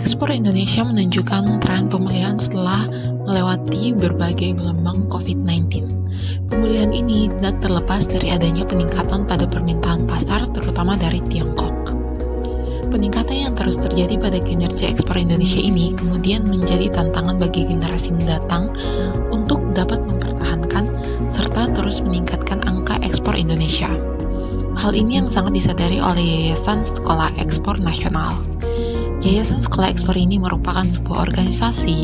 Ekspor Indonesia menunjukkan tren pemulihan setelah melewati berbagai gelombang COVID-19. Pemulihan ini tidak terlepas dari adanya peningkatan pada permintaan pasar, terutama dari Tiongkok. Peningkatan yang terus terjadi pada kinerja ekspor Indonesia ini kemudian menjadi tantangan bagi generasi mendatang untuk dapat mempertahankan serta terus meningkatkan angka ekspor Indonesia. Hal ini yang sangat disadari oleh Yayasan Sekolah Ekspor Nasional. Yayasan Sekolah Ekspor ini merupakan sebuah organisasi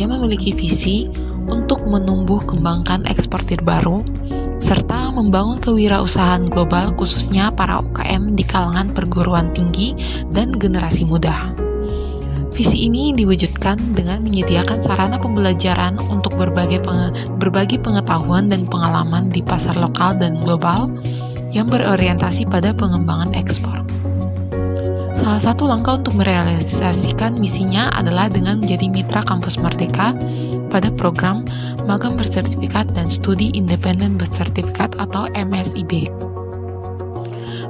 yang memiliki visi untuk menumbuh kembangkan eksportir baru, serta membangun kewirausahaan global khususnya para UKM di kalangan perguruan tinggi dan generasi muda. Visi ini diwujudkan dengan menyediakan sarana pembelajaran untuk berbagi pengetahuan dan pengalaman di pasar lokal dan global yang berorientasi pada pengembangan ekspor. Salah satu langkah untuk merealisasikan misinya adalah dengan menjadi mitra Kampus Merdeka pada program Magang Bersertifikat dan Studi Independen Bersertifikat atau MSIB.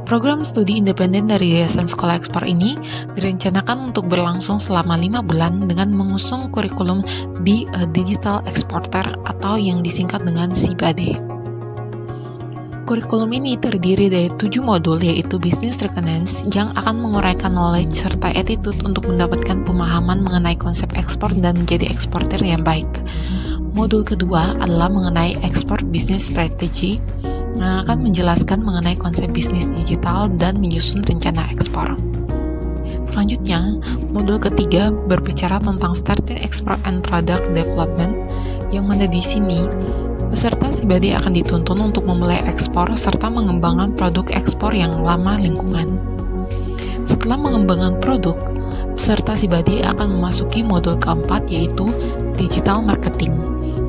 Program studi independen dari Yayasan Sekolah Ekspor ini direncanakan untuk berlangsung selama 5 bulan dengan mengusung kurikulum Be a Digital Exporter atau yang disingkat dengan SIBADE. Kurikulum ini terdiri dari 7 modul, yaitu Business Reconnaissance yang akan menguraikan knowledge serta attitude untuk mendapatkan pemahaman mengenai konsep ekspor dan menjadi eksportir yang baik. Modul kedua adalah mengenai Export Business Strategy yang akan menjelaskan mengenai konsep bisnis digital dan menyusun rencana ekspor. Selanjutnya, modul ketiga berbicara tentang Starting Export and Product Development, yang mana di sini peserta SIBADE akan dituntun untuk memulai ekspor serta mengembangkan produk ekspor yang ramah lingkungan. Setelah mengembangkan produk, peserta SIBADE akan memasuki modul keempat, yaitu Digital Marketing,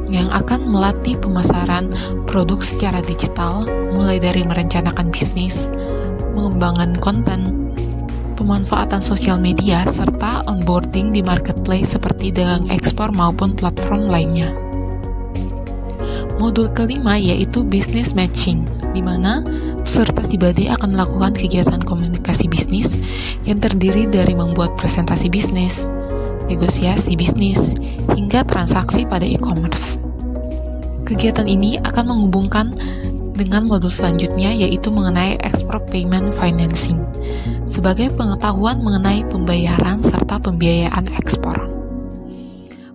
yang akan melatih pemasaran produk secara digital, mulai dari merencanakan bisnis, mengembangkan konten, pemanfaatan sosial media, serta onboarding di marketplace seperti dagang ekspor maupun platform lainnya. Modul kelima yaitu Business Matching, di mana peserta SIBADE akan melakukan kegiatan komunikasi bisnis yang terdiri dari membuat presentasi bisnis, negosiasi bisnis, hingga transaksi pada e-commerce. Kegiatan ini akan menghubungkan dengan modul selanjutnya yaitu mengenai Export Payment Financing, sebagai pengetahuan mengenai pembayaran serta pembiayaan ekspor.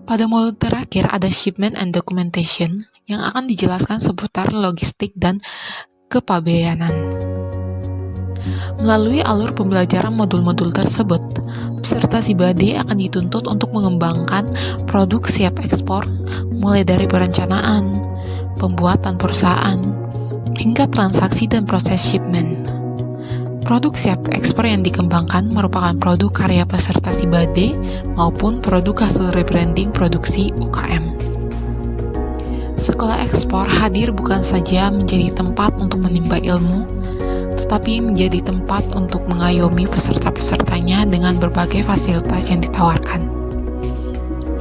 Pada modul terakhir ada Shipment and Documentation yang akan dijelaskan seputar logistik dan kepabeanan. Melalui alur pembelajaran modul-modul tersebut, peserta SIBADE akan dituntut untuk mengembangkan produk siap ekspor, mulai dari perencanaan, pembuatan perusahaan, hingga transaksi dan proses shipment. Produk siap ekspor yang dikembangkan merupakan produk karya peserta SIBADE maupun produk hasil rebranding produksi UKM. Sekolah ekspor hadir bukan saja menjadi tempat untuk menimba ilmu, tetapi menjadi tempat untuk mengayomi peserta-pesertanya dengan berbagai fasilitas yang ditawarkan.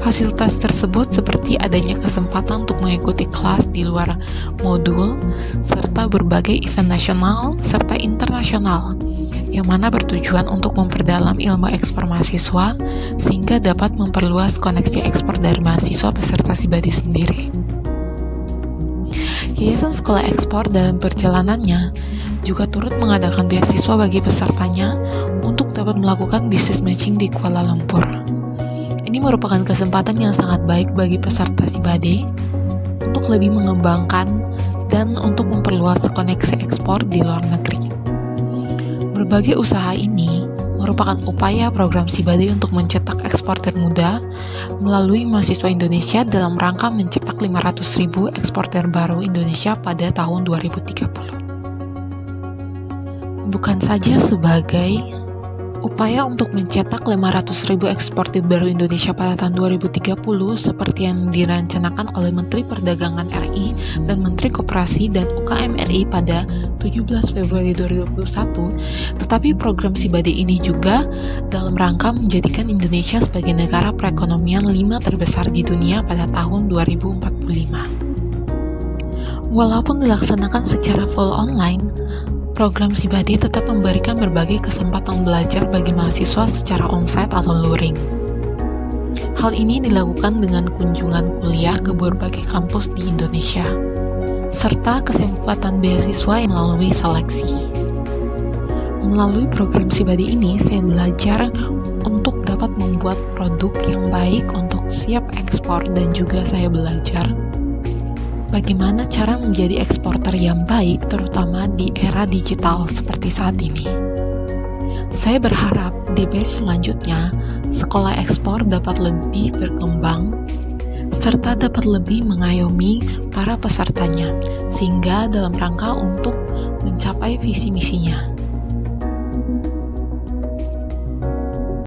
Fasilitas tersebut seperti adanya kesempatan untuk mengikuti kelas di luar modul, serta berbagai event nasional serta internasional, yang mana bertujuan untuk memperdalam ilmu ekspor mahasiswa, sehingga dapat memperluas koneksi ekspor dari mahasiswa peserta SIBADE sendiri. Yayasan Sekolah Ekspor dalam perjalanannya juga turut mengadakan beasiswa bagi pesertanya untuk dapat melakukan business matching di Kuala Lumpur. Ini merupakan kesempatan yang sangat baik bagi peserta SIBADE untuk lebih mengembangkan dan untuk memperluas koneksi ekspor di luar negeri. Berbagai usaha ini merupakan upaya program SIBADE untuk mencetak eksportir muda melalui mahasiswa Indonesia dalam rangka mencetak 500.000 eksportir baru Indonesia pada tahun 2030. Bukan saja sebagai upaya untuk mencetak 500.000 eksportir baru Indonesia pada tahun 2030 seperti yang direncanakan oleh Menteri Perdagangan RI dan Menteri Koperasi dan UKM RI pada 17 Februari 2021, tetapi program SIBADE ini juga dalam rangka menjadikan Indonesia sebagai negara perekonomian 5 terbesar di dunia pada tahun 2045. Walaupun dilaksanakan secara full online, program SIBADE tetap memberikan berbagai kesempatan belajar bagi mahasiswa secara onsite atau luring. Hal ini dilakukan dengan kunjungan kuliah ke berbagai kampus di Indonesia, serta kesempatan beasiswa melalui seleksi. Melalui program Sibadi ini, saya belajar untuk dapat membuat produk yang baik untuk siap ekspor, dan juga saya belajar bagaimana cara menjadi eksporter yang baik, terutama di era digital seperti saat ini. Saya berharap di batch selanjutnya, sekolah ekspor dapat lebih berkembang, serta dapat lebih mengayomi para pesertanya, sehingga dalam rangka untuk mencapai visi misinya.